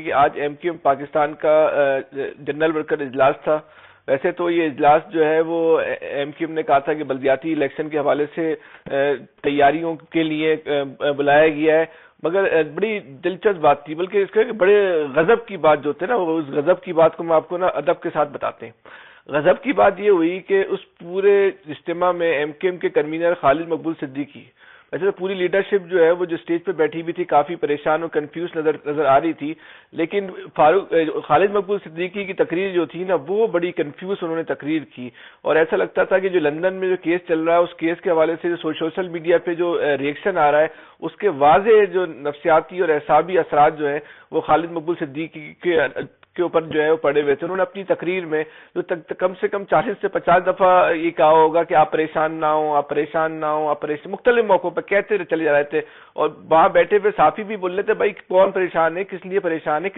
کہ آج M Q M Pakistan کا جنرل ورکر اجلاس تھا. ویسے تو یہ اجلاس جو ہے وہ ایم کیو ایم نے کہا تھا کہ بلدیاتی الیکشن کے حوالے سے تیاریوں کے لیے بلایا گیا ہے، مگر بڑی دلچسپ بات تھی، بلکہ اس کے بڑے غضب کی بات جو ہوتی ہے نا، وہ اس غضب کی بات کو میں آپ کو نا ادب کے ساتھ بتاتے ہیں. غضب کی بات یہ ہوئی کہ اس پورے اجتماع میں ایم کیو ایم کے کنوینر خالد مقبول صدیقی، ویسے تو پوری لیڈرشپ جو ہے وہ جو اسٹیج پہ بیٹھی ہوئی تھی کافی پریشان اور کنفیوز نظر آ رہی تھی، لیکن خالد مقبول صدیقی کی تقریر جو تھی نا وہ بڑی کنفیوز انہوں نے تقریر کی، اور ایسا لگتا تھا کہ جو لندن میں جو کیس چل رہا ہے اس کیس کے حوالے سے جو سوشل میڈیا پہ جو ریئیکشن آ رہا ہے اس کے واضح جو نفسیاتی اور اعصابی اثرات جو ہیں وہ خالد مقبول صدیقی کے اوپر جو ہے وہ پڑے ہوئے تھے. انہوں نے اپنی تقریر میں جو کم سے کم 40 سے 50 دفعہ یہ کہا ہوگا کہ آپ پریشان نہ ہوں، آپ پریشان نہ ہوں، آپ پریشان، مختلف موقعوں پہ کہتے چلے جا رہے تھے، اور وہاں بیٹھے ہوئے صحافی بھی بول رہے تھے بھائی کون پریشان ہے، کس لیے پریشان ہے.